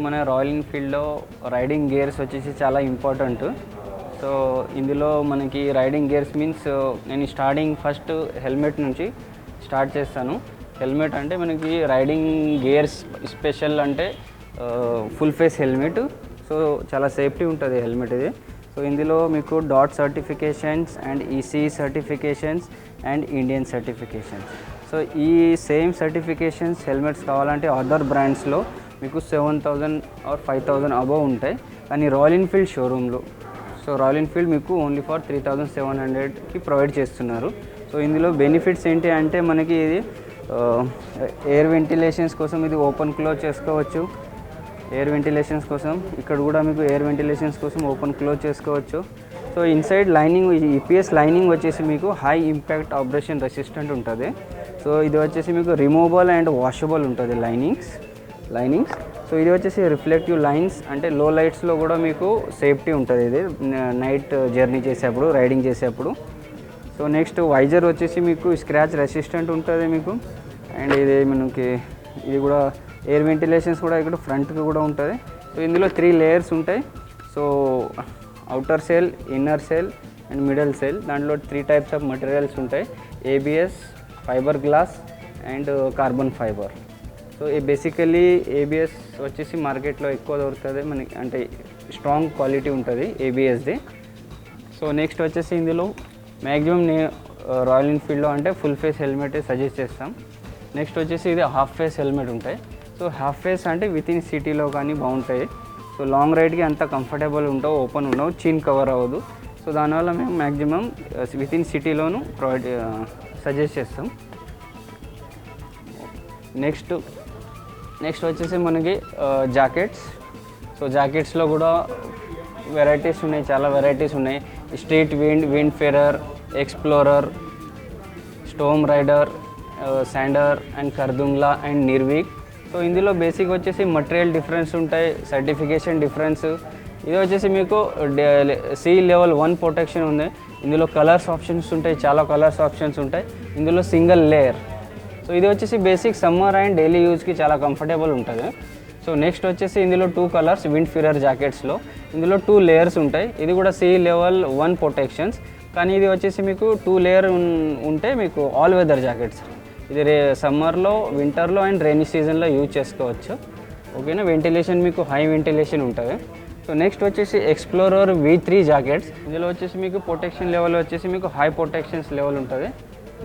మన royal ఎన్ఫీల్డ్లో riding gears వచ్చేసి చాలా ఇంపార్టెంట్. సో ఇందులో మనకి రైడింగ్ గేర్స్ మీన్స్ నేను స్టార్టింగ్ ఫస్ట్ హెల్మెట్ నుంచి స్టార్ట్ చేస్తాను. హెల్మెట్ అంటే మనకి రైడింగ్ గేర్స్ స్పెషల్ అంటే ఫుల్ ఫేస్ హెల్మెట్. సో చాలా సేఫ్టీ ఉంటుంది హెల్మెట్ ఇది. సో ఇందులో మీకు dot certifications and EC certifications and Indian certifications. So ఈ సేమ్ సర్టిఫికేషన్స్ హెల్మెట్స్ కావాలంటే అదర్ బ్రాండ్స్లో మీకు 7,000 ఆర్ 5,000 అబవ్ ఉంటాయి. కానీ రాయల్ ఎన్ఫీల్డ్ షోరూంలో రాయల్ ఎన్ఫీల్డ్ మీకు ఓన్లీ ఫర్ 3,700కి ప్రొవైడ్ చేస్తున్నారు. సో ఇందులో బెనిఫిట్స్ ఏంటి అంటే మనకి ఇది ఎయిర్ వెంటిలేషన్స్ కోసం ఇది ఓపెన్ క్లోజ్ చేసుకోవచ్చు. ఎయిర్ వెంటిలేషన్స్ కోసం ఇక్కడ కూడా మీకు ఎయిర్ వెంటిలేషన్స్ కోసం ఓపెన్ క్లోజ్ చేసుకోవచ్చు. So inside lining EPS lining వచ్చేసి మీకు హై ఇంపాక్ట్ ఆపరేషన్ రెసిస్టెంట్ ఉంటుంది. సో ఇది వచ్చేసి మీకు రిమూవబుల్ అండ్ వాషబుల్ ఉంటుంది లైనింగ్స్. సో ఇది వచ్చేసి రిఫ్లెక్టివ్ లైన్స్ అంటే లో లైట్స్లో కూడా మీకు సేఫ్టీ ఉంటుంది ఇది నైట్ జర్నీ చేసేప్పుడు రైడింగ్ చేసేప్పుడు. సో నెక్స్ట్ వైజర్ వచ్చేసి మీకు స్క్రాచ్ రెసిస్టెంట్ ఉంటుంది మీకు. అండ్ ఇది కూడా ఎయిర్ వెంటిలేషన్స్ కూడా ఇక్కడ ఫ్రంట్కి కూడా ఉంటుంది. సో ఇందులో 3 లేయర్స్ ఉంటాయి. So outer cell, inner cell and middle cell. దాంట్లో 3 టైప్స్ ఆఫ్ మెటీరియల్స్ ఉంటాయి. ABS, fibre glass and carbon fibre. So basically ABS వచ్చేసి మార్కెట్లో ఎక్కువ దొరుకుతుంది మనకి, అంటే స్ట్రాంగ్ క్వాలిటీ ఉంటుంది ఏబిఎస్ది. సో నెక్స్ట్ వచ్చేసి ఇందులో మ్యాక్సిమం రాయల్ ఎన్ఫీల్డ్లో అంటే ఫుల్ ఫేస్ హెల్మెట్ సజెస్ట్ చేస్తాం. నెక్స్ట్ వచ్చేసి ఇది హాఫ్ ఫేస్ హెల్మెట్ ఉంటాయి. సో హాఫ్ ఫేస్ అంటే విత్ ఇన్ సిటీలో కానీ బాగుంటాయి. సో లాంగ్ రైడ్కి అంత కంఫర్టబుల్ ఉండవు, ఓపెన్ ఉండవు, చీన్ కవర్ అవ్వదు. సో దానివల్ల మేము మ్యాక్సిమం విత్ ఇన్ సిటీలోను సజెస్ట్ చేస్తాం. నెక్స్ట్ వచ్చేసి మనకి జాకెట్స్. సో జాకెట్స్లో కూడా వెరైటీస్ ఉన్నాయి, చాలా వెరైటీస్ ఉన్నాయి. Street wind farer, explorer, storm rider, sander and Khardungla and Nirvik. So ఇందులో బేసిక్ వచ్చేసి మటీరియల్ డిఫరెన్స్ ఉంటాయి, సర్టిఫికేషన్ డిఫరెన్స్. ఇది వచ్చేసి మీకు సి లెవెల్ 1 ప్రొటెక్షన్ ఉంది. ఇందులో కలర్స్ ఆప్షన్స్ ఉంటాయి, చాలా కలర్స్ ఆప్షన్స్ ఉంటాయి. ఇందులో సింగిల్ లేయర్. సో ఇది వచ్చేసి బేసిక్ సమ్మర్ అండ్ డైలీ యూజ్కి చాలా కంఫర్టబుల్ ఉంటుంది. సో నెక్స్ట్ వచ్చేసి ఇందులో 2 కలర్స్ విండ్ ఫిరర్ జాకెట్స్లో. ఇందులో 2 లేయర్స్ ఉంటాయి. ఇది కూడా సి లెవెల్ 1 ప్రొటెక్షన్స్. కానీ ఇది వచ్చేసి మీకు 2 లేయర్ ఉంటే మీకు ఆల్ వెదర్ జాకెట్స్. ఇది సమ్మర్లో, వింటర్లో అండ్ రైనీ సీజన్లో యూజ్ చేసుకోవచ్చు. ఓకేనా. వెంటిలేషన్ మీకు హై వెంటిలేషన్ ఉంటుంది. సో నెక్స్ట్ వచ్చేసి ఎక్స్ప్లోరర్ V3 జాకెట్స్. ఇందులో వచ్చేసి మీకు ప్రొటెక్షన్ లెవెల్ వచ్చేసి మీకు హై ప్రొటెక్షన్స్ లెవెల్ ఉంటుంది.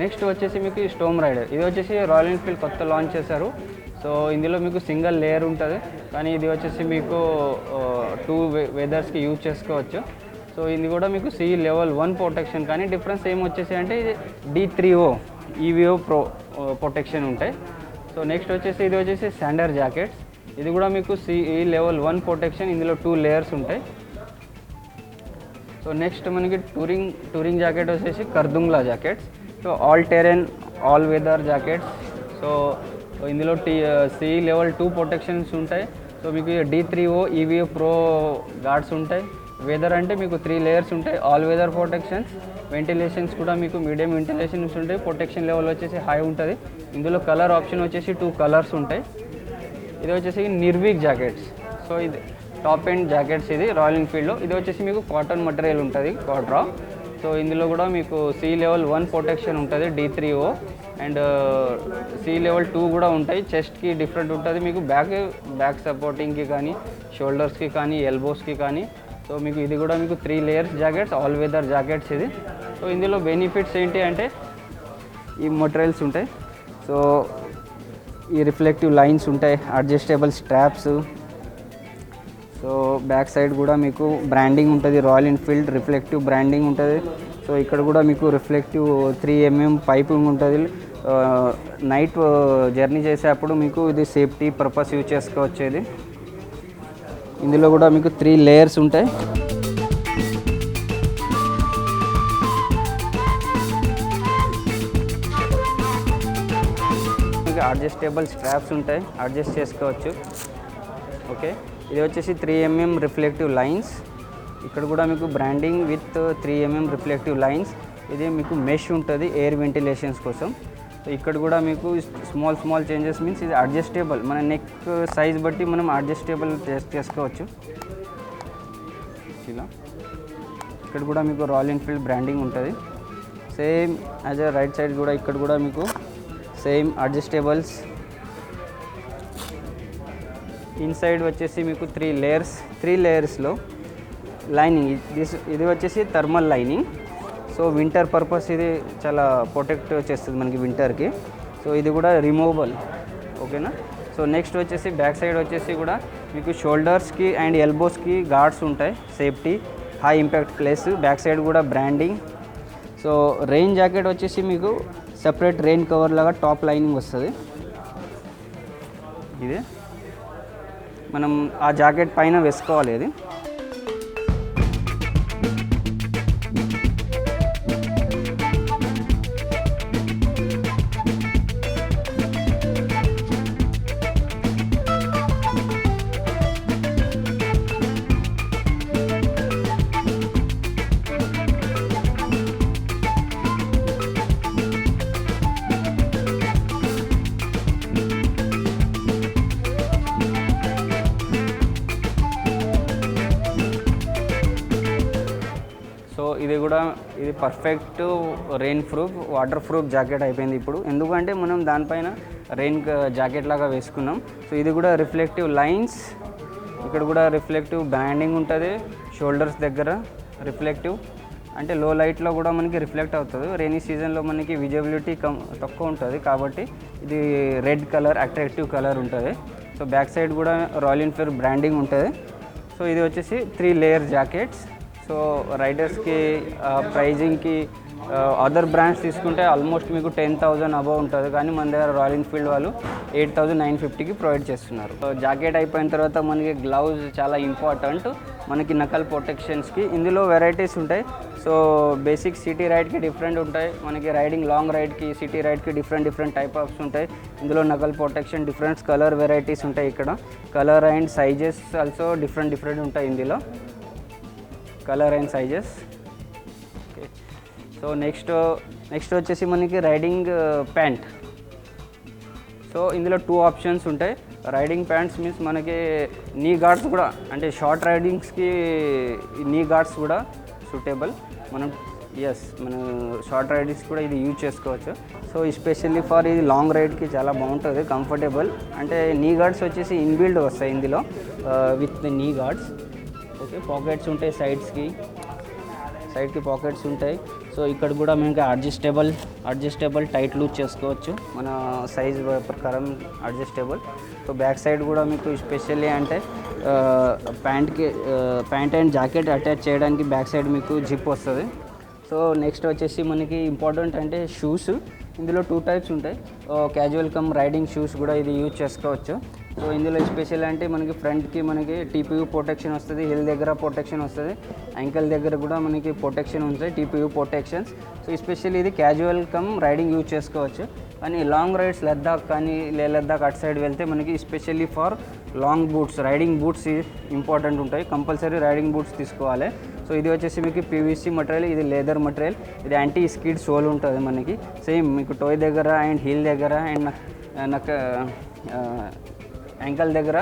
నెక్స్ట్ వచ్చేసి మీకు స్టోమ్ రైడర్. ఇది వచ్చేసి రాయల్ ఎన్ఫీల్డ్ కొత్త లాంచ్ చేశారు. సో ఇందులో మీకు సింగిల్ లేయర్ ఉంటుంది. కానీ ఇది వచ్చేసి మీకు 2 వెదర్స్కి యూజ్ చేసుకోవచ్చు. సో ఇది కూడా మీకు సి లెవెల్ 1 ప్రొటెక్షన్. కానీ డిఫరెన్స్ ఏమొచ్చేసి అంటే ఇది D3O EVO ప్రొటెక్షన్ ఉంటాయి. సో నెక్స్ట్ వచ్చేసి ఇది వచ్చేసి శాండర్ జాకెట్స్. ఇది కూడా మీకు సి లెవెల్ 1 ప్రొటెక్షన్. ఇందులో 2 లేయర్స్ ఉంటాయి. సో నెక్స్ట్ మనకి టూరింగ్ జాకెట్ వచ్చేసి Khardungla jackets. So all terrain all weather jackets. So ఇందులో సీ లెవెల్ 2 ప్రొటెక్షన్స్ ఉంటాయి. సో మీకు D3O EVA Pro గార్డ్స్ ఉంటాయి. వెదర్ అంటే మీకు 3 లేయర్స్ ఉంటాయి. ఆల్ వెదర్ ప్రొటెక్షన్స్, వెంటిలేషన్స్ కూడా మీకు మీడియం వెంటిలేషన్స్ ఉంటాయి. ప్రొటెక్షన్ లెవెల్ వచ్చేసి హై ఉంటుంది. ఇందులో కలర్ ఆప్షన్ వచ్చేసి 2 కలర్స్ ఉంటాయి. ఇది వచ్చేసి నిర్విక్ జాకెట్స్. సో ఇది టాప్ ఎండ్ జాకెట్స్, ఇది రాయల్ ఎన్ఫీల్డ్లో. ఇది వచ్చేసి మీకు కాటన్ మటీరియల్ ఉంటుంది, కాట్రా. సో ఇందులో కూడా మీకు సీ లెవెల్ 1 ప్రొటెక్షన్ ఉంటుంది, D3O, అండ్ సీ లెవెల్ 2 కూడా ఉంటాయి. చెస్ట్కి డిఫరెంట్ ఉంటుంది, మీకు బ్యాక్ సపోర్టింగ్కి కానీ, షోల్డర్స్కి కానీ, ఎల్బోస్కి కానీ. సో మీకు ఇది కూడా మీకు 3 layers jackets, all weather jackets ఇది. సో ఇందులో బెనిఫిట్స్ ఏంటి అంటే ఈ మెటీరియల్స్ ఉంటాయి. సో ఈ రిఫ్లెక్టివ్ లైన్స్ ఉంటాయి, adjustable straps. So back side కూడా మీకు బ్రాండింగ్ ఉంటుంది, రాయల్ ఎన్ఫీల్డ్ రిఫ్లెక్టివ్ బ్రాండింగ్ ఉంటుంది. సో ఇక్కడ కూడా మీకు రిఫ్లెక్టివ్ 3mm పైపింగ్ ఉంటుంది. నైట్ జర్నీ చేసేటప్పుడు మీకు ఇది సేఫ్టీ పర్పస్ యూజ్ చేసుకోవచ్చేది. ఇందులో కూడా మీకు 3 లేయర్స్ ఉంటాయి. అడ్జస్టబుల్ స్ట్రాప్స్ ఉంటాయి, అడ్జస్ట్ చేసుకోవచ్చు. ఓకే, ఇది వచ్చేసి 3mm రిఫ్లెక్టివ్ లైన్స్. ఇక్కడ కూడా మీకు branding with 3mm reflective lines. ఇది మీకు మెష్ ఉంటుంది ఎయిర్ వెంటిలేషన్స్ కోసం. ఇక్కడ కూడా మీకు స్మాల్ చేంజెస్ మీన్స్ ఇది అడ్జస్టబుల్, మన నెక్ సైజ్ బట్టి మనం అడ్జస్టబుల్ చేసుకోవచ్చు ఇలా. ఇక్కడ కూడా మీకు రాయల్ ఎన్ఫీల్డ్ బ్రాండింగ్ ఉంటుంది. Same as a right side కూడా ఇక్కడ కూడా మీకు సేమ్ అడ్జస్టబుల్స్. ఇన్సైడ్ వచ్చేసి మీకు 3 లేయర్స్లో లైనింగ్. ఇది వచ్చేసి thermal lining. So winter purpose ఇది చాలా ప్రొటెక్ట్ చేస్తుంది మనకి వింటర్కి. సో ఇది కూడా రిమూవబుల్, ఓకేనా. సో నెక్స్ట్ వచ్చేసి బ్యాక్ సైడ్ వచ్చేసి కూడా మీకు షోల్డర్స్కి అండ్ ఎల్బోస్కి గార్డ్స్ ఉంటాయి, safety high impact place. Back side కూడా బ్రాండింగ్. సో రెయిన్ జాకెట్ వచ్చేసి మీకు సెపరేట్ రెయిన్ కవర్ లాగా టాప్ లైనింగ్ వస్తుంది. ఇది మనం ఆ జాకెట్ పైన వేసుకోవాలి. ఇది ఇది కూడా ఇది perfect rain proof, water proof jacket అయిపోయింది ఇప్పుడు. ఎందుకంటే మనం దానిపైన రెయిన్ జాకెట్ లాగా వేసుకున్నాం. సో ఇది కూడా రిఫ్లెక్టివ్ లైన్స్, ఇక్కడ కూడా రిఫ్లెక్టివ్ బ్రాండింగ్ ఉంటుంది. షోల్డర్స్ దగ్గర రిఫ్లెక్టివ్ అంటే లో లైట్లో కూడా మనకి రిఫ్లెక్ట్ అవుతుంది. రెయినీ సీజన్లో మనకి విజిబిలిటీ తక్కువ ఉంటుంది కాబట్టి ఇది రెడ్ కలర్ అట్రాక్టివ్ కలర్ ఉంటుంది. సో బ్యాక్ సైడ్ కూడా రాయల్ ఎన్ఫీల్డ్ బ్రాండింగ్ ఉంటుంది. సో ఇది వచ్చేసి 3 లేయర్ జాకెట్స్. సో రైడర్స్కి ప్రైజింగ్కి అదర్ బ్రాండ్స్ తీసుకుంటే ఆల్మోస్ట్ మీకు 10,000 అబవ్ ఉంటుంది, కానీ మన దగ్గర రాయల్ ఎన్ఫీల్డ్ వాళ్ళు 8,950కి ప్రొవైడ్ చేస్తున్నారు. సో జాకెట్ అయిపోయిన తర్వాత మనకి గ్లౌజ్ చాలా ఇంపార్టెంట్ మనకి నకల్ ప్రొటెక్షన్స్కి. ఇందులో వెరైటీస్ ఉంటాయి. సో బేసిక్ సిటీ రైడ్కి డిఫరెంట్ ఉంటాయి, మనకి రైడింగ్ లాంగ్ రైడ్కి సిటీ రైడ్కి డిఫరెంట్ టైప్ ఆఫ్స్ ఉంటాయి. ఇందులో knuckle protection different colour varieties ఉంటాయి. ఇక్కడ colour and sizes also different ఉంటాయి ఇందులో, colour and sizes. Okay, so next వచ్చేసి మనకి రైడింగ్ ప్యాంట్. సో ఇందులో 2 ఆప్షన్స్ ఉంటాయి. రైడింగ్ ప్యాంట్స్ మీన్స్ మనకి నీ గార్డ్స్ కూడా, అంటే షార్ట్ రైడింగ్స్కి నీ గార్డ్స్ కూడా సూటబుల్. మనం షార్ట్ రైడింగ్స్ కూడా ఇది యూజ్ చేసుకోవచ్చు. సో ఎస్పెషల్లీ ఫర్ ఇది లాంగ్ రైడ్కి చాలా బాగుంటుంది, కంఫర్టబుల్. అంటే నీ గార్డ్స్ వచ్చేసి ఇన్బిల్డ్ వస్తాయి ఇందులో విత్ నీ గార్డ్స్. ఓకే, పాకెట్స్ ఉంటాయి సైడ్కి పాకెట్స్ ఉంటాయి. సో ఇక్కడ కూడా మనకి అడ్జస్టబుల్ టైట్ లూజ్ చేసుకోవచ్చు మన సైజ్ ప్రకారం అడ్జస్టబుల్. సో బ్యాక్ సైడ్ కూడా మీకు స్పెషల్లీ అంటే ప్యాంట్ అండ్ జాకెట్ అటాచ్ చేయడానికి బ్యాక్ సైడ్ మీకు జిప్ వస్తుంది. సో నెక్స్ట్ వచ్చేసి మనకి ఇంపార్టెంట్ అంటే షూస్. ఇందులో 2 టైప్స్ ఉంటాయి. క్యాజువల్ కమ్ రైడింగ్ షూస్ కూడా ఇది యూజ్ చేసుకోవచ్చు. సో ఇందులో స్పెషల్ అంటే మనకి ఫ్రంట్కి మనకి టీపీయూ ప్రొటెక్షన్ వస్తుంది, హిల్ దగ్గర ప్రొటెక్షన్ వస్తుంది, యాంకల్ దగ్గర కూడా మనకి ప్రొటెక్షన్ ఉంటాయి, టీపీయూ ప్రొటెక్షన్స్. సో ఎస్పెషల్లీ ఇది క్యాజువల్ కమ్ రైడింగ్ యూజ్ చేసుకోవచ్చు. కానీ లాంగ్ రైడ్స్ లద్దాఖ్ కానీ లద్దాఖ్ అటు సైడ్ వెళ్తే మనకి especially for long boots, riding boots important ఉంటాయి. కంపల్సరీ రైడింగ్ బూట్స్ తీసుకోవాలి. సో ఇది వచ్చేసి మీకు పీవీసీ మటీరియల్, ఇది లెదర్ మటీరియల్, ఇది యాంటీ స్కిడ్ సోల్ ఉంటుంది మనకి. సేమ్ మీకు టోయ్ దగ్గర అండ్ హీల్ దగ్గర అండ్ నాకు యాంకల్ దగ్గర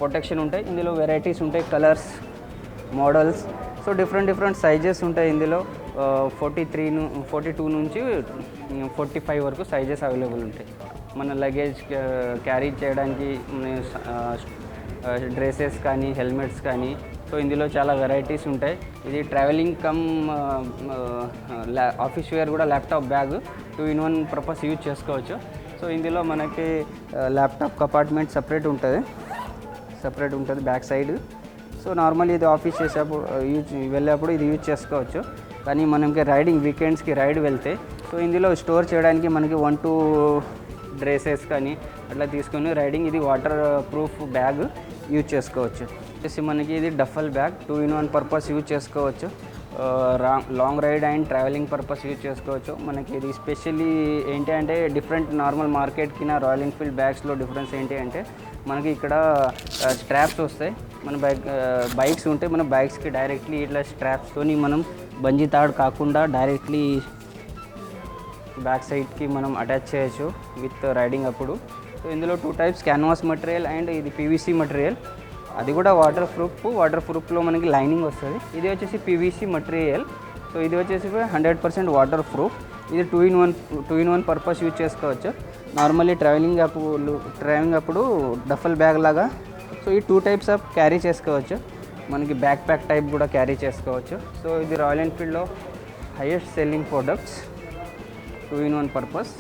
ప్రొటెక్షన్ ఉంటాయి. ఇందులో వెరైటీస్ ఉంటాయి, colours, models. So different sizes ఉంటాయి ఇందులో. 42 నుంచి 45 వరకు సైజెస్ అవైలబుల్ ఉంటాయి. మన లగేజ్ క్యారీ చేయడానికి డ్రెస్సెస్ కానీ హెల్మెట్స్ కానీ. సో ఇందులో చాలా వెరైటీస్ ఉంటాయి. ఇది ట్రావెలింగ్ కమ్ ఆఫీస్ వేర్ కూడా laptop bag 2-in-1 purpose use చేసుకోవచ్చు. సో ఇందులో మనకి ల్యాప్టాప్ కంపార్ట్మెంట్ సపరేట్ ఉంటుంది బ్యాక్ సైడ్. సో నార్మల్ ఇది ఆఫీస్ చేసేప్పుడు వెళ్ళేప్పుడు ఇది యూజ్ చేసుకోవచ్చు. కానీ మనకి రైడింగ్ వీకెండ్స్కి రైడ్ వెళ్తే సో ఇందులో స్టోర్ చేయడానికి మనకి 1-2 డ్రెస్సెస్ కానీ అట్లా తీసుకొని రైడింగ్ ఇది వాటర్ ప్రూఫ్ బ్యాగ్ యూజ్ చేసుకోవచ్చు. వచ్చేసి మనకి ఇది duffel bag 2-in-1 purpose use చేసుకోవచ్చు. Long ride and travelling purpose use చేసుకోవచ్చు. మనకి ఇది స్పెషల్లీ ఏంటి అంటే డిఫరెంట్ నార్మల్ మార్కెట్కి రాయల్ ఎన్ఫీల్డ్ బ్యాగ్స్లో డిఫరెన్స్ ఏంటి అంటే మనకి ఇక్కడ స్ట్రాప్స్ వస్తాయి. మన బైక్స్ ఉంటే మన బైక్స్కి డైరెక్ట్లీ ఇట్లా స్ట్రాప్స్తోని మనం బంజీ తాడు కాకుండా డైరెక్ట్లీ బ్యాక్ సైడ్కి మనం అటాచ్ చేయొచ్చు విత్ రైడింగ్ అప్పుడు. సో ఇందులో 2 టైప్స్, క్యాన్వాస్ మటీరియల్ అండ్ ఇది పీవీసీ మటీరియల్. అది కూడా వాటర్ ప్రూఫ్లో మనకి లైనింగ్ వస్తుంది. ఇది వచ్చేసి పీవీసీ మటీరియల్. సో ఇది వచ్చేసి 100% వాటర్ ప్రూఫ్. ఇది 2-in-1 పర్పస్ యూజ్ చేసుకోవచ్చు. నార్మల్లీ ట్రావెలింగ్ అప్పుడు డఫల్ బ్యాగ్ లాగా. సో ఈ 2 టైప్స్ ఆఫ్ క్యారీ చేసుకోవచ్చు. మనకి బ్యాక్ ప్యాక్ టైప్ కూడా క్యారీ చేసుకోవచ్చు. సో ఇది రాయల్ ఎన్ఫీల్డ్లో highest selling products 2-in-1 purpose.